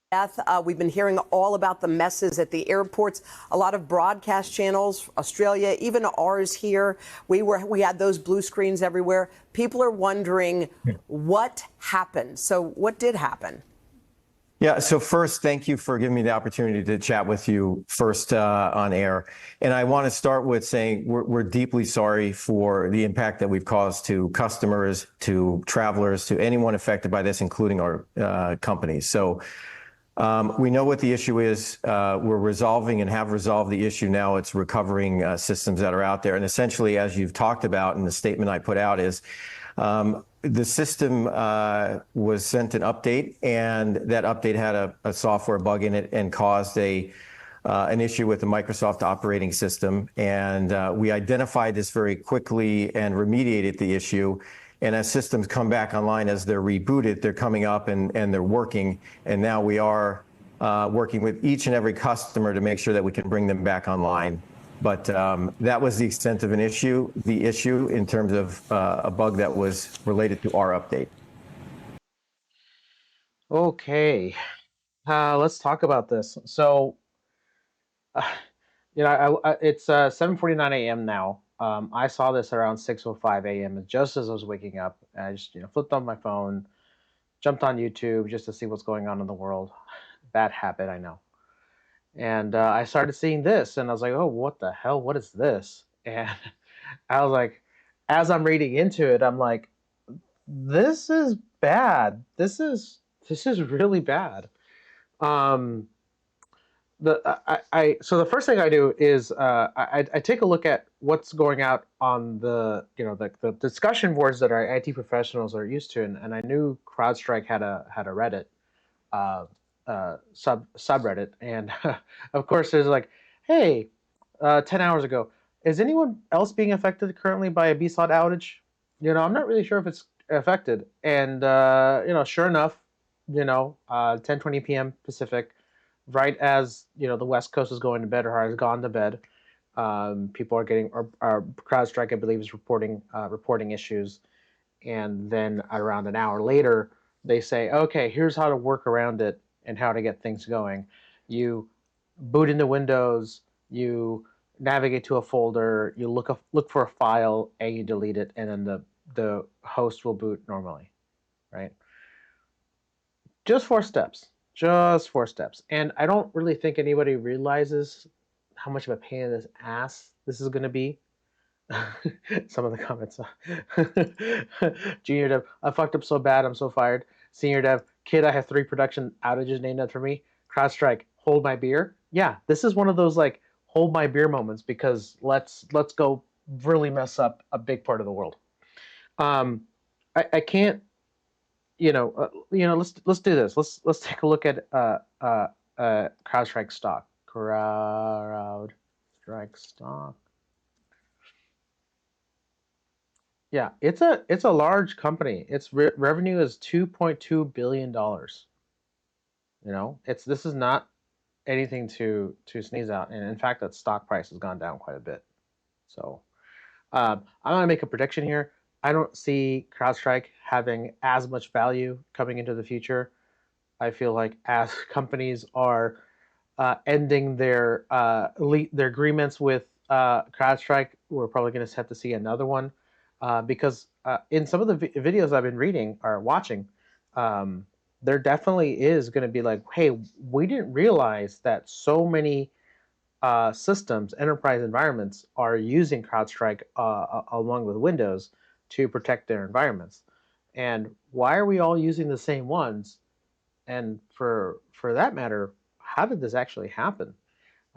Beth, we've been hearing all about the messes at the airports. A lot of broadcast channels, Australia, even ours here. We had those blue screens everywhere. People are wondering what happened. So what did happen? Yeah, so first, thank you for giving me the opportunity to chat with you first on air. And I want to start with saying we're deeply sorry for the impact that we've caused to customers, to travelers, to anyone affected by this, including our companies. So we know what the issue is. We're resolving and have resolved the issue now. It's recovering systems that are out there. And essentially, as you've talked about in the statement I put out, is the system was sent an update, and that update had a software bug in it and caused an issue with the Microsoft operating system. And we identified this very quickly and remediated the issue. And as systems come back online, as they're rebooted, they're coming up and they're working. And now we are working with each and every customer to make sure that we can bring them back online. But that was the extent of the issue in terms of a bug that was related to our update. Okay, let's talk about this. So, it's 7:49 a.m. now. I saw this around 6:05 a.m. just as I was waking up. I just flipped on my phone, jumped on YouTube just to see what's going on in the world. Bad habit, I know. And I started seeing this, and I was like, "Oh, what the hell? What is this?" And I was like, as I'm reading into it, I'm like, "This is bad. This is really bad." So the first thing I do is I take a look at what's going out on the the discussion boards that our IT professionals are used to, and I knew CrowdStrike had a Reddit subreddit, and of course there's like, hey, 10 hours ago, is anyone else being affected currently by a BSOD outage? I'm not really sure if it's affected, and sure enough, 10:20 p.m. Pacific, right as the West Coast is going to bed or has gone to bed, people are getting, or CrowdStrike, I believe, is reporting issues, and then around an hour later, they say, okay, here's how to work around it and how to get things going. You boot into Windows, you navigate to a folder, you look for a file, and you delete it, and then the host will boot normally, right? Just 4 steps. Just 4 steps. And I don't really think anybody realizes how much of a pain in the ass this is going to be. Some of the comments. Junior dev, I fucked up so bad, I'm so fired. Senior dev, kid, I have 3 production outages named after me. CrowdStrike, hold my beer. Yeah, this is one of those like hold my beer moments, because let's go really mess up a big part of the world. I can't. Let's do this. Let's take a look at CrowdStrike stock. CrowdStrike stock. Yeah, it's a large company. Its revenue is $2.2 billion. This is not anything to sneeze at, and in fact, that stock price has gone down quite a bit. So, I'm gonna make a prediction here. I don't see CrowdStrike having as much value coming into the future. I feel like as companies are ending their agreements with CrowdStrike, we're probably going to have to see another one, because in some of the videos I've been reading or watching, there definitely is going to be like, hey, we didn't realize that so many systems, enterprise environments are using CrowdStrike along with Windows to protect their environments. And why are we all using the same ones? And for that matter, how did this actually happen?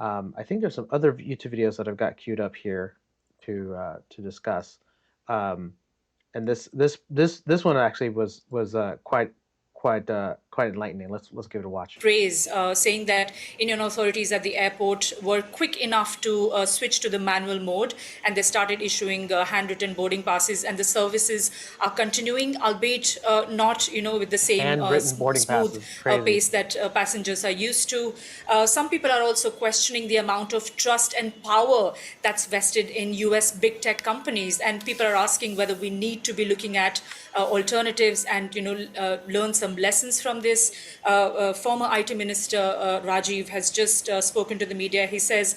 I think there's some other YouTube videos that I've got queued up here to discuss. And this one actually was quite enlightening. Let's give it a watch. Praise, saying that Indian authorities at the airport were quick enough to switch to the manual mode, and they started issuing handwritten boarding passes, and the services are continuing, albeit not with the same smooth pace that passengers are used to. Some people are also questioning the amount of trust and power that's vested in US big tech companies, and people are asking whether we need to be looking at alternatives and learn some lessons from this. this, former IT Minister Rajiv has just spoken to the media. He says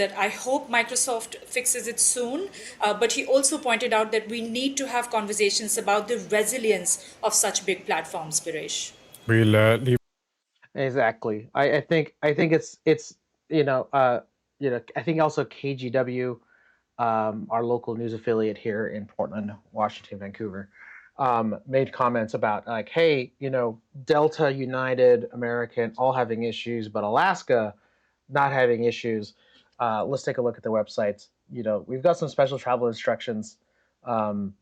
that I hope Microsoft fixes it soon, but he also pointed out that we need to have conversations about the resilience of such big platforms, Biresh. We'll leave. Exactly. I think it's I think also KGW, our local news affiliate here in Portland, Washington, Vancouver, made comments about like, hey, Delta, United, American, all having issues, but Alaska not having issues. Let's take a look at the websites. We've got some special travel instructions, um,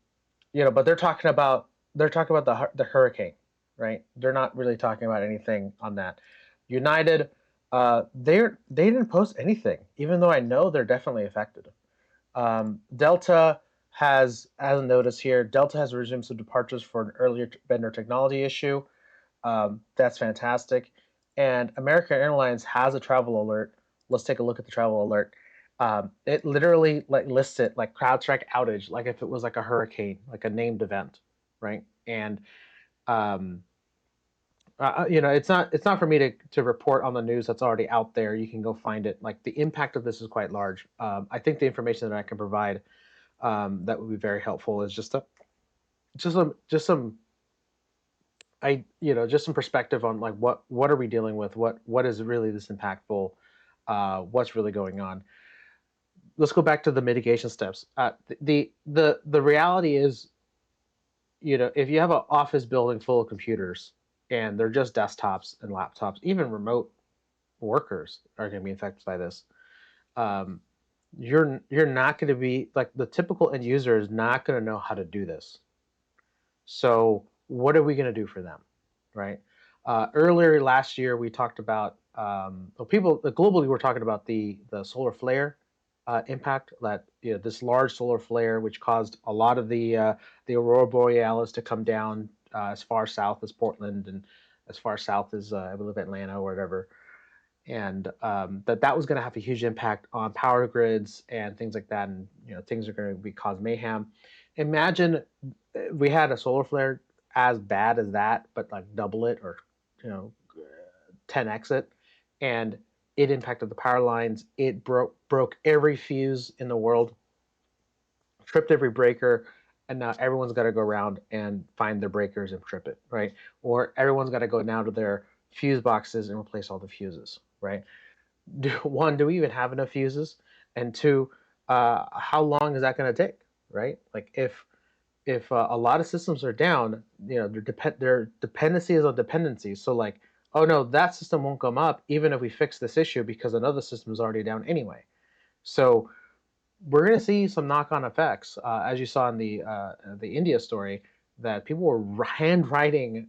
but they're talking about the hurricane, right? They're not really talking about anything on that. United, they didn't post anything, even though I know they're definitely affected. Delta has, as a notice here, Delta has resumed some departures for an earlier vendor technology issue. That's fantastic. And American Airlines has a travel alert. Let's take a look at the travel alert. It literally like lists it like CrowdStrike outage, like if it was like a hurricane, like a named event, right? And um, it's not for me to report on the news that's already out there. You can go find it. Like the impact of this is quite large. I think the information that I can provide that would be very helpful is just some just some perspective on like what are we dealing with, what is really this impactful, what's really going on. Let's go back to the mitigation steps. The reality is, if you have an office building full of computers and they're just desktops and laptops, even remote workers are going to be affected by this. um, you're not going to be like the typical end user is not going to know how to do this. So what are we going to do for them, right? Earlier last year, we talked about people globally. We're talking about the solar flare impact, that this large solar flare which caused a lot of the aurora borealis to come down as far south as Portland and as far south as I believe Atlanta or whatever, and that was going to have a huge impact on power grids and things like that, and things are going to be cause mayhem. Imagine we had a solar flare as bad as that, but like double it or you know 10x it, and it impacted the power lines. It broke every fuse in the world, tripped every breaker, and now everyone's got to go around and find their breakers and trip it, right? Or everyone's got to go now to their fuse boxes and replace all the fuses, right? Do we even have enough fuses? And two, how long is that going to take, right? Like if a lot of systems are down, their dependency is on dependencies. So like, oh no, that system won't come up even if we fix this issue because another system is already down anyway. So we're going to see some knock-on effects, as you saw in the India story, that people were handwriting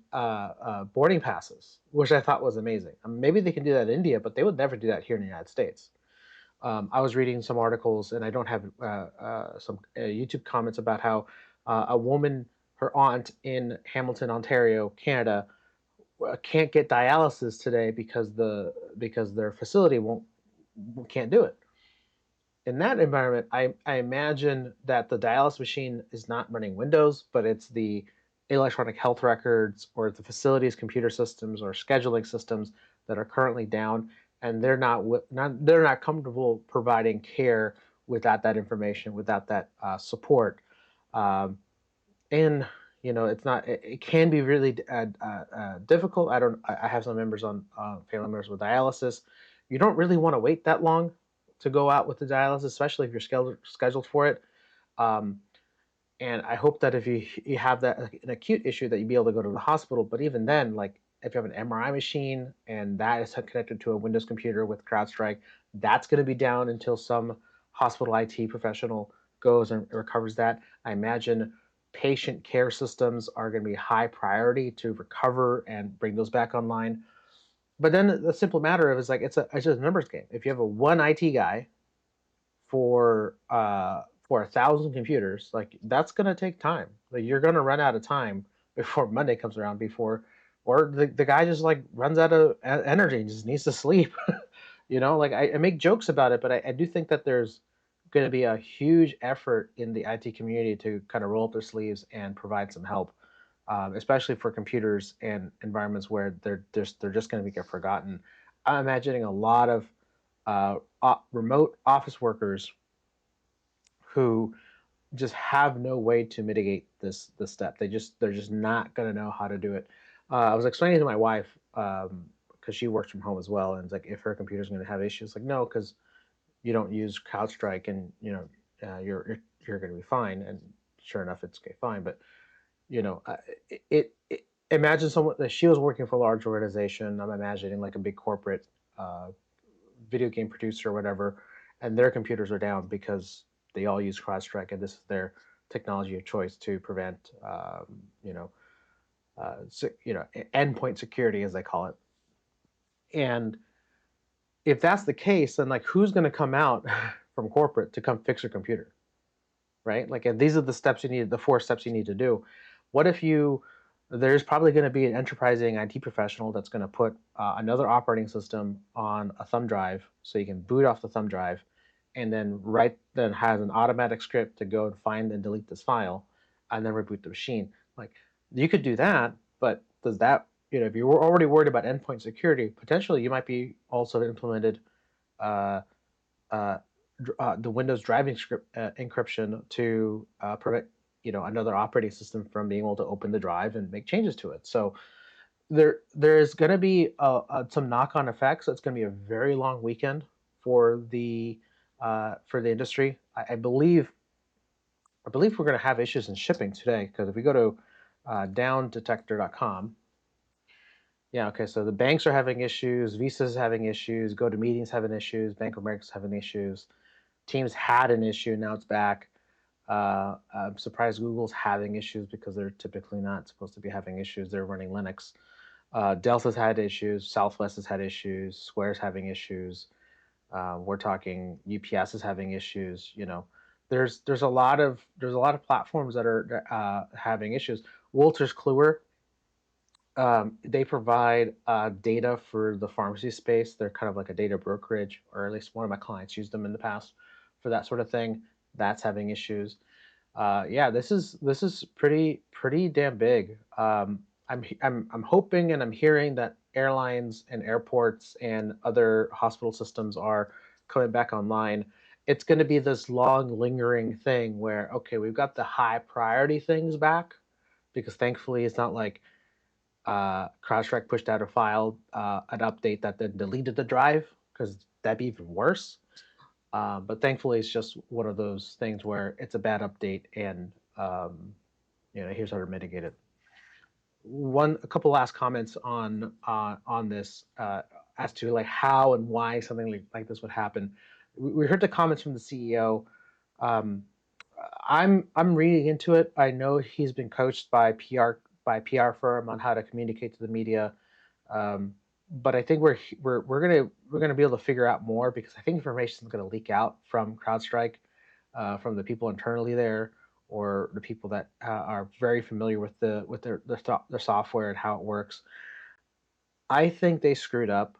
boarding passes, which I thought was amazing. Maybe they can do that in India, but they would never do that here in the United States. I was reading some articles, and I don't have some YouTube comments about how a woman, her aunt in Hamilton, Ontario, Canada, can't get dialysis today because their facility can't do it. In that environment, I imagine that the dialysis machine is not running Windows, but it's the electronic health records or the facilities computer systems or scheduling systems that are currently down, and they're not comfortable providing care without that information, without that support. Um, and it can be really difficult. I have some members on family members with dialysis. You don't really want to wait that long to go out with the dialysis, especially if you're scheduled for it. Um, and I hope that if you have that an acute issue, that you be able to go to the hospital. But even then, like if you have an MRI machine and that is connected to a Windows computer with CrowdStrike, that's going to be down until some hospital IT professional goes and recovers that. I imagine patient care systems are going to be high priority to recover and bring those back online. But then the simple matter of is like it's just a numbers game. If you have a one IT guy for 1,000 computers, like that's gonna take time. Like you're gonna run out of time before Monday comes around. Or the guy just like runs out of energy and just needs to sleep. Like I make jokes about it, but I do think that there's going to be a huge effort in the IT community to kind of roll up their sleeves and provide some help. especially for computers and environments where they're just going to get forgotten. I'm imagining a lot of remote office workers who just have no way to mitigate this step. They're just not going to know how to do it. I was explaining to my wife because she works from home as well, and it's like if her computer's going to have issues, like no, because you don't use CrowdStrike, and you're going to be fine. And sure enough, it's okay, fine. But you know, imagine someone that she was working for a large organization. I'm imagining like a big corporate uh, video game producer or whatever, and their computers are down because they all use CrowdStrike, and this is their technology of choice to prevent, endpoint security, as they call it. And if that's the case, then like who's going to come out from corporate to come fix your computer, right? Like, and these are the 4 steps you need to do. What if there's probably going to be an enterprising IT professional that's going to put another operating system on a thumb drive so you can boot off the thumb drive, and then has an automatic script to go and find and delete this file and then reboot the machine. Like, you could do that, but does that, if you were already worried about endpoint security, potentially you might be also implemented uh, uh, the Windows driving script encryption to prevent another operating system from being able to open the drive and make changes to it. So there's going to be some knock-on effects. It's going to be a very long weekend for the industry. I believe we're going to have issues in shipping today, because if we go to downdetector.com. Yeah, okay, so the banks are having issues, Visa's having issues, GoToMeeting's having issues, Bank of America's having issues. Teams had an issue, now it's back. I'm surprised Google's having issues because they're typically not supposed to be having issues. They're running Linux. Delta's had issues. Southwest has had issues. Square's having issues. We're talking UPS is having issues. There's a lot of platforms that are having issues. Wolters Kluwer, they provide data for the pharmacy space. They're kind of like a data brokerage, or at least one of my clients used them in the past for that sort of thing. That's having issues. Yeah, this is pretty damn big. I'm hoping and I'm hearing that airlines and airports and other hospital systems are coming back online. It's going to be this long lingering thing where, okay, we've got the high priority things back, because thankfully it's not like CrowdStrike pushed out an update that then deleted the drive, because that'd be even worse. But thankfully, it's just one of those things where it's a bad update, and here's how to mitigate it. A couple last comments on this as to like how and why something like this would happen. We heard the comments from the CEO. I'm reading into it. I know he's been coached by PR firm on how to communicate to the media. But I think we're gonna be able to figure out more, because I think information is going to leak out from CrowdStrike, from the people internally there, or the people that are very familiar with their software and how it works. I think they screwed up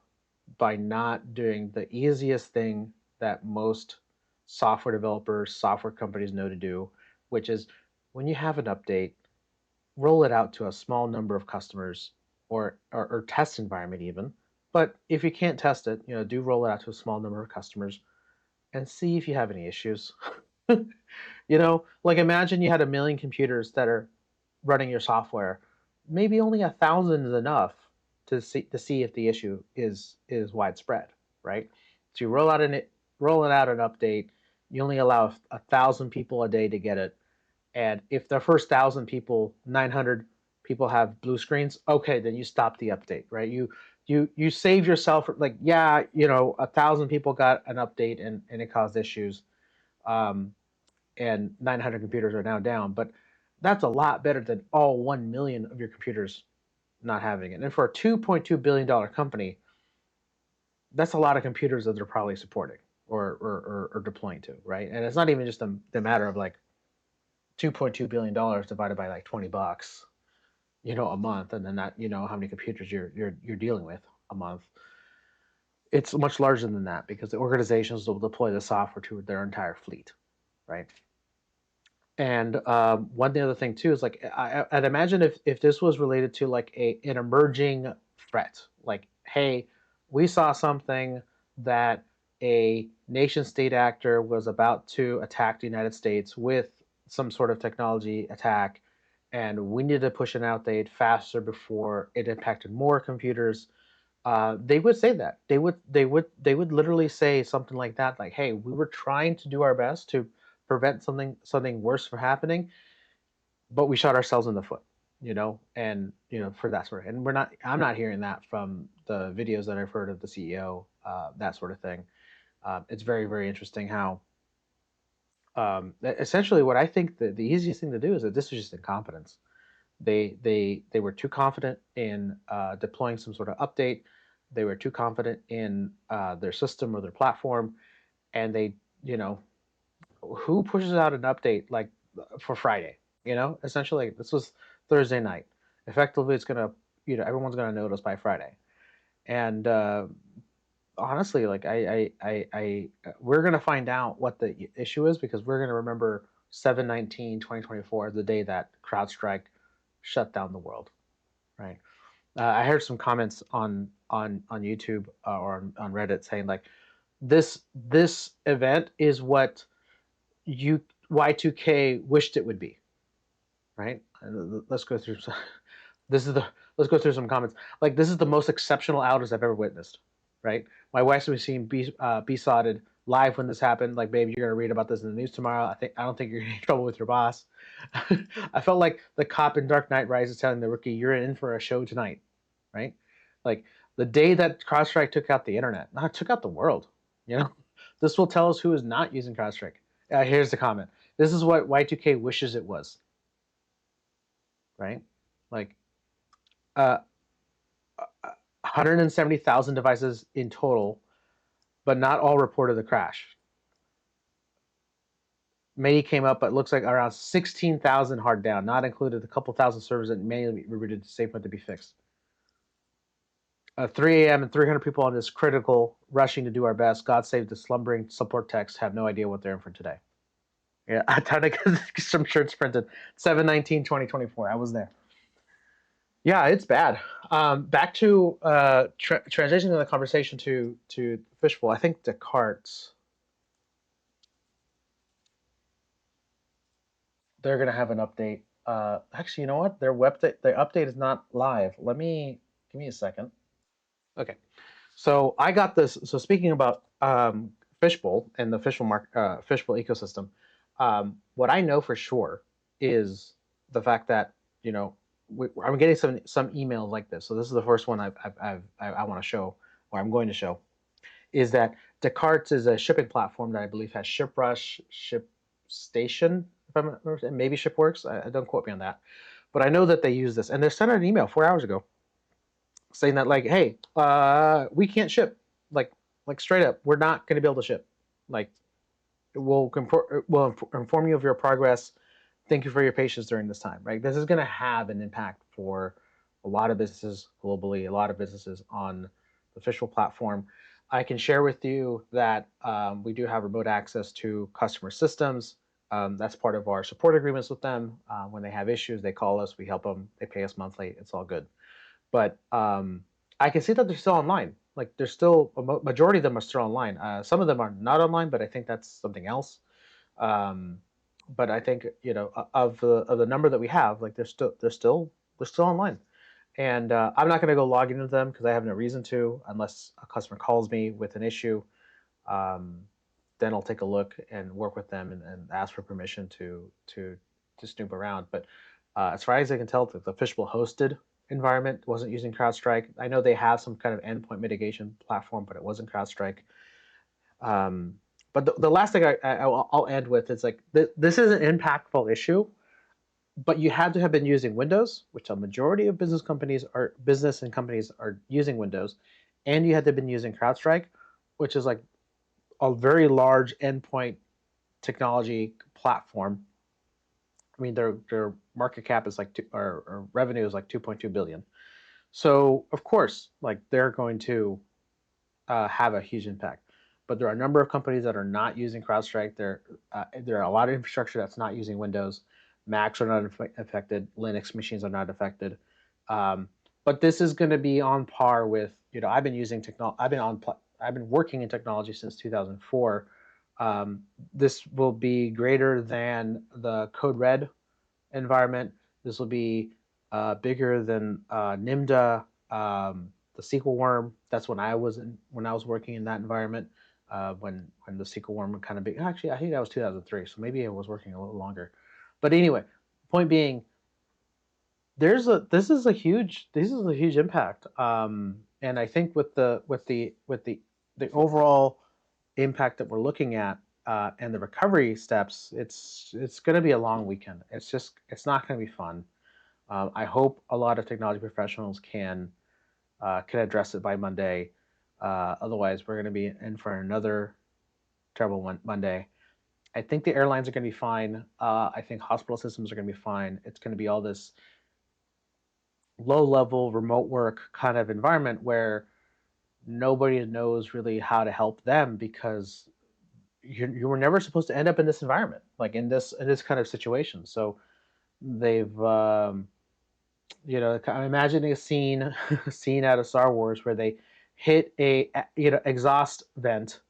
by not doing the easiest thing that most software developers, software companies know to do, which is when you have an update, roll it out to a small number of customers, or test environment even. But if you can't test it, do roll it out to a small number of customers and see if you have any issues. Like imagine you had 1 million computers that are running your software. Maybe only 1,000 is enough to see if the issue is widespread, right? So you roll it out an update. You only allow 1,000 people a day to get it. And if the first 1,000 people, 900 people have blue screens, okay, then you stop the update, right? You save yourself, like, yeah, 1,000 people got an update and it caused issues, and 900 computers are now down, but that's a lot better than all 1 million of your computers not having it. And for a $2.2 billion company, that's a lot of computers that they're probably supporting or deploying to, right? And it's not even just the matter of like $2.2 billion divided by like $20, a month, and then that, how many computers you're dealing with a month. It's much larger than that, because the organizations will deploy the software to their entire fleet, right? And one other thing too is like I'd imagine if this was related to like an emerging threat, like hey, we saw something that a nation state actor was about to attack the United States with some sort of technology attack, and we needed to push an update faster before it impacted more computers. They would say that they would literally say something like that, like, "Hey, we were trying to do our best to prevent something worse from happening, but we shot ourselves in the foot," and for that sort of. And I'm not hearing that from the videos that I've heard of the CEO, that sort of thing. It's very very interesting how essentially what I think the easiest thing to do is that this was just incompetence. They were too confident in deploying some sort of update. They were too confident in their system or their platform, and who pushes out an update like for Friday? Essentially, this was Thursday night. Effectively, it's gonna everyone's gonna notice by Friday, and honestly, like we're gonna find out what the issue is because we're gonna remember 7/19/2024 as the day that CrowdStrike shut down the world, right? I heard some comments on YouTube or on Reddit saying like this event is what you Y2K wished it would be, right? Let's go through some, this is the let's go through some comments. Like this is the most exceptional outage I've ever witnessed, right? My wife's been seeing be sodded live when this happened. Like, babe, you're gonna read about this in the news tomorrow. I don't think you're in trouble with your boss. I felt like the cop in Dark Knight Rises telling the rookie, "You're in for a show tonight," right? Like the day that CrowdStrike took out the internet, not took out the world. You know, this will tell us who is not using CrowdStrike. Here's the comment. This is what Y2K wishes it was, right? Like, uh, 170,000 devices in total, but not all reported the crash. Many came up, but it looks like around 16,000 hard down, not included a couple thousand servers that manually rebooted to SafePoint to be fixed. 3 a.m. and 300 people on this critical, rushing to do our best. God save the slumbering support techs, have no idea what they're in for today. Yeah, I tried to get some shirts printed. 7/19/2024. I was there. Yeah, it's bad. Back to transitioning the conversation to Fishbowl. I think Descartes, they're gonna have an update. Actually, you know what? Their update is not live. Give me a second. Okay, so I got this. So speaking about Fishbowl and the Fishbowl ecosystem, what I know for sure is the fact that I'm getting some emails like this. So this is the first one I want to show, or I'm going to show, is that Descartes is a shipping platform that I believe has ShipRush, ShipStation, if I'm not, maybe ShipWorks. I don't quote me on that, but I know that they use this, and they sent out an email 4 hours ago saying that like, hey, we can't ship, like straight up, we're not going to be able to ship. Like, we'll inform you of your progress. Thank you for your patience during this time. Right, this is going to have an impact for a lot of businesses globally, a lot of businesses on the Fishbowl platform. I can share with you that we do have remote access to customer systems. That's part of our support agreements with them. When they have issues, they call us, we help them, they pay us monthly. It's all good. But I can see that they're still online. Like, there's still a majority of them are still online. Some of them are not online, but I think that's something else. But I think of the number that we have, like they're still online. And I'm not going to go log into them because I have no reason to, unless a customer calls me with an issue. Then I'll take a look and work with them and ask for permission to snoop around. But as far as I can tell, the Fishbowl hosted environment wasn't using CrowdStrike. I know they have some kind of endpoint mitigation platform, but it wasn't CrowdStrike. But the last thing I'll end with is like this is an impactful issue, but you had to have been using Windows, which a majority of business and companies are using Windows, and you had to have been using CrowdStrike, which is like a very large endpoint technology platform. I mean, their market cap is like or revenue is like 2.2 billion. So of course, like they're going to have a huge impact. but there are a number of companies that are not using CrowdStrike. There are a lot of infrastructure that's not using Windows. Macs are not affected. Linux machines are not affected. But this is going to be on par with, I've been using technology. I've been working in technology since 2004. This will be greater than the Code Red environment. This will be bigger than NIMDA, the SQL worm. That's when I was working in that environment. When the SQL worm kind of big. Actually, I think that was 2003. So maybe I was working a little longer. But anyway, point being, this is a huge impact. And I think with the overall impact that we're looking at, and the recovery steps, it's going to be a long weekend. It's not going to be fun. I hope a lot of technology professionals can address it by Monday. Otherwise, we're going to be in for another terrible Monday. I think the airlines are going to be fine. I think hospital systems are going to be fine. It's going to be all this low-level remote work kind of environment where nobody knows really how to help them, because you were never supposed to end up in this environment, like in this kind of situation. So they've I'm imagining a scene out of Star Wars where they hit a exhaust vent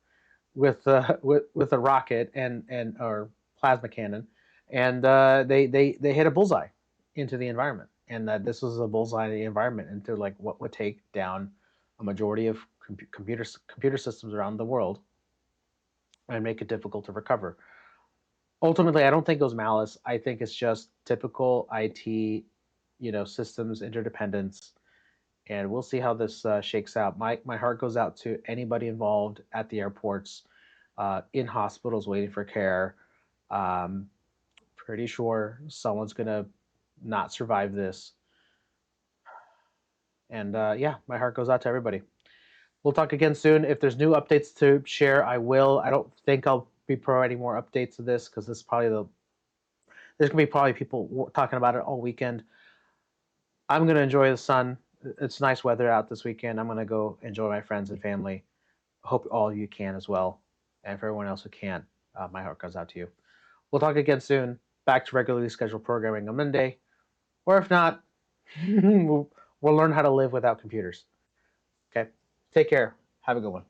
with a rocket and or plasma cannon, and they hit a bullseye into the environment, and that this was a bullseye in the environment into like what would take down a majority of computer systems around the world and make it difficult to recover. Ultimately, I don't think it was malice. I think it's just typical IT, systems interdependence, and we'll see how this shakes out. My heart goes out to anybody involved at the airports, in hospitals waiting for care. Pretty sure someone's gonna not survive this. And yeah, my heart goes out to everybody. We'll talk again soon. If there's new updates to share, I will. I don't think I'll be providing more updates to this, because this is probably there's gonna be probably people talking about it all weekend. I'm gonna enjoy the sun. It's nice weather out this weekend. I'm gonna go enjoy my friends and family. I hope all of you can as well. And for everyone else who can't, my heart goes out to you. We'll talk again soon. Back to regularly scheduled programming on Monday. Or if not, we'll learn how to live without computers. Okay? Take care. Have a good one.